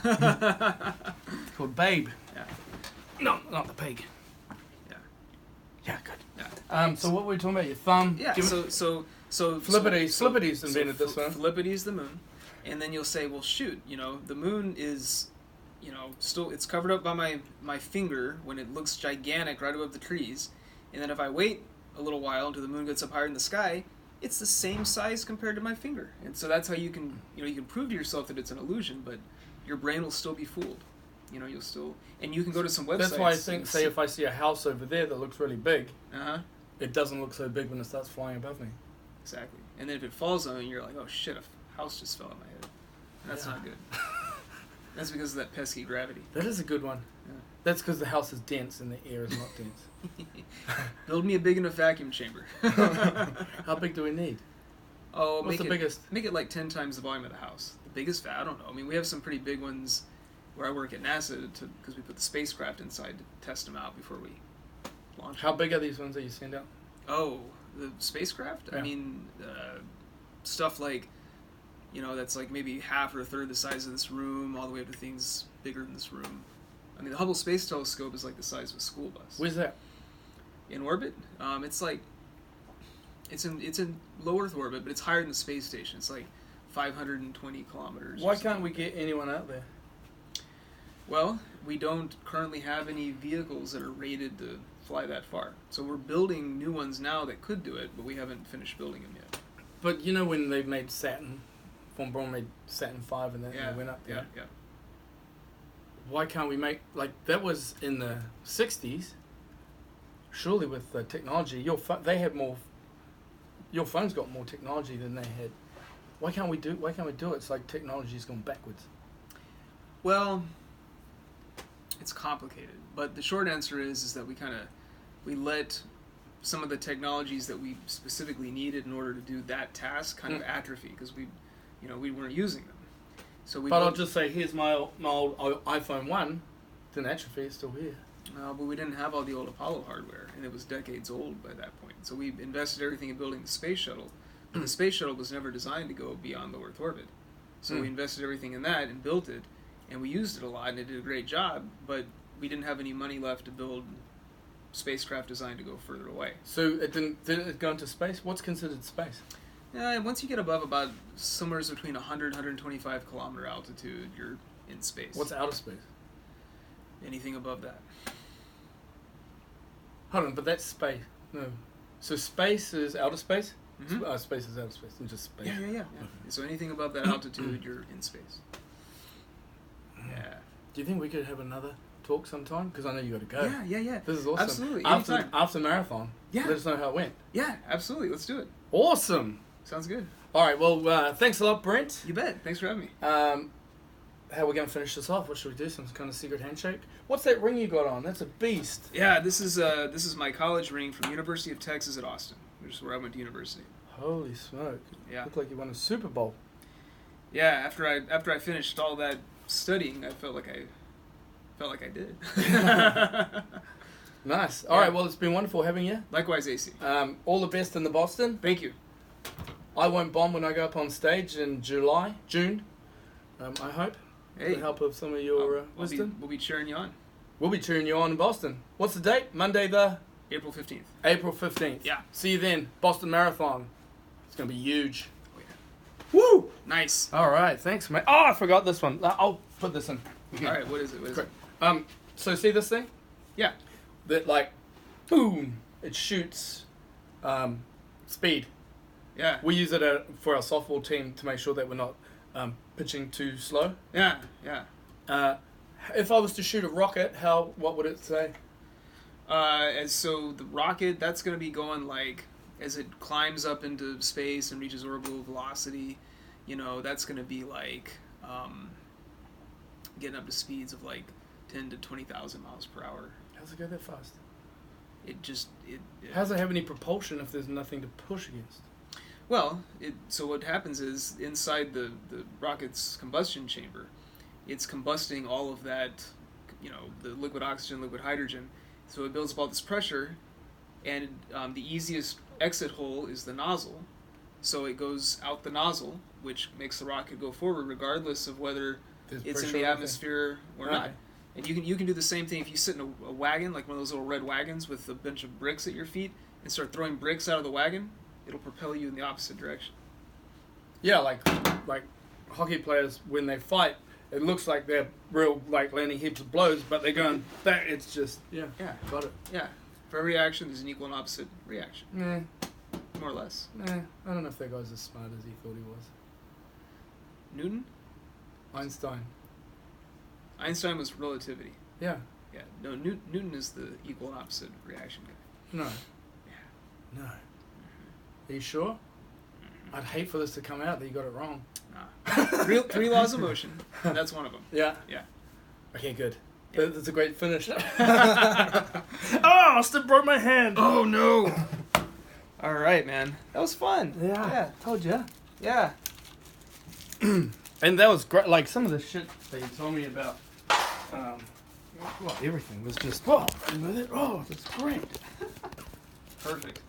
It's called Babe. Yeah. No, not the pig. Yeah. Yeah, good. Yeah. So what were we talking about? Your thumb? Yeah. So Flippity's invented this one. Flippity's the moon, and then you'll say, well, shoot, the moon is, still it's covered up by my finger when it looks gigantic right above the trees, and then if I wait a little while until the moon gets up higher in the sky, it's the same size compared to my finger, and so that's how you can prove to yourself that it's an illusion, but your brain will still be fooled. You'll still, and you can go to some websites. That's why I think, say, if I see a house over there that looks really big, it doesn't look so big when it starts flying above me. Exactly. And then if it falls on you, you're like, oh shit, a house just fell on my head. That's not good. That's because of that pesky gravity. That is a good one. Yeah. That's because the house is dense and the air is not dense. Build me a big enough vacuum chamber. How big do we need? Oh, what's the biggest? Make it like 10 times the volume of the house. The biggest, I don't know. I mean, we have some pretty big ones where I work at NASA because we put the spacecraft inside to test them out before we launch. How big are these ones that you send out? Oh, the spacecraft? Yeah. I mean, stuff like, that's like maybe half or a third the size of this room, all the way up to things bigger than this room. I mean, the Hubble Space Telescope is like the size of a school bus. Where's that? In orbit? It's in low Earth orbit, but it's higher than the space station. It's like 520 kilometers. Why can't we get anyone out there? Well, we don't currently have any vehicles that are rated to fly that far. So we're building new ones now that could do it, but we haven't finished building them yet. But when they made Saturn, von Braun made Saturn V and then they went up there. Yeah. Why can't we make, that was in the 60s. Surely with the technology, they had more, your phone's got more technology than they had. Why can't we do it? It's like technology's gone backwards. Well, it's complicated, but the short answer is that we let some of the technologies that we specifically needed in order to do that task kind of atrophy because we weren't using them. So I'll just say, here's my old iPhone 1. Then atrophy is still here. No, but we didn't have all the old Apollo hardware, and it was decades old by that point. So we invested everything in building the space shuttle, but the space shuttle was never designed to go beyond low Earth orbit. So we invested everything in that and built it, and we used it a lot, and it did a great job, but we didn't have any money left to build spacecraft designed to go further away. So did it go into space? What's considered space? Once you get above about somewhere between 100 125 kilometer altitude, you're in space. What's outer space? Anything above that. Hold on, but that's space. No. So space is outer space? Mm-hmm. Space is outer space, not just space. Yeah. Okay. So anything above that altitude, you're in space. Yeah. Do you think we could have another talk sometime? Because I know you got to go. Yeah. This is awesome. Absolutely. After marathon, yeah. Let us know how it went. Yeah, absolutely. Let's do it. Awesome. Sounds good. All right, well, thanks a lot, Brent. You bet. Thanks for having me. How are we going to finish this off? What should we do? Some kind of secret handshake? What's that ring you got on? That's a beast. Yeah, this is my college ring from University of Texas at Austin, which is where I went to university. Holy smoke! Yeah, looked like you won a Super Bowl. Yeah, after I finished all that studying, I felt like I did. Nice. All right. Well, it's been wonderful having you. Likewise, AC. All the best in the Boston. Thank you. I won't bomb when I go up on stage in June. I hope. Hey. With the help of some of your wisdom. We'll be cheering you on. We'll be cheering you on in Boston. What's the date? Monday April 15th. April 15th. Yeah. See you then. Boston Marathon. It's going to be huge. Oh, yeah. Woo! Nice. All right. Thanks, mate. Oh, I forgot this one. I'll put this in. All right. What is it? So see this thing? Yeah. That boom, it shoots speed. Yeah. We use it for our softball team to make sure that we're not pitching too slow. Yeah. If I was to shoot a rocket, what would it say? So the rocket, that's going to be going as it climbs up into space and reaches orbital velocity, that's going to be getting up to speeds of 10 to 20,000 miles per hour. How's it go that fast? How does it have any propulsion if there's nothing to push against? Well, so what happens is inside the rocket's combustion chamber, it's combusting all of that, the liquid oxygen, liquid hydrogen. So it builds up all this pressure, and the easiest exit hole is the nozzle. So it goes out the nozzle, which makes the rocket go forward regardless of whether There's it's in pressure the on it. atmosphere or Okay. not. And you can do the same thing if you sit in a wagon, like one of those little red wagons with a bunch of bricks at your feet, and start throwing bricks out of the wagon. It'll propel you in the opposite direction. Yeah, like hockey players when they fight, it looks like they're real like landing heaps of blows, but they're going back. It's just Yeah. got it. Yeah. For every action, there's an equal and opposite reaction, Nah, more or less. I don't know if that guy's as smart as he thought he was. Newton? Einstein. Einstein was relativity. Yeah. Yeah. No, Newton is the equal and opposite reaction guy. No. Yeah. No. Are you sure? I'd hate for this to come out that you got it wrong. Nah. Three laws of motion. And that's one of them. Yeah. Yeah. Okay, good. Yeah. That's a great finish. I still broke my hand. Oh no! All right, man. That was fun. Yeah. Told you. Yeah. And that was great. Like some of the shit that you told me about, well, everything was just, with it. Oh, that's great. Perfect.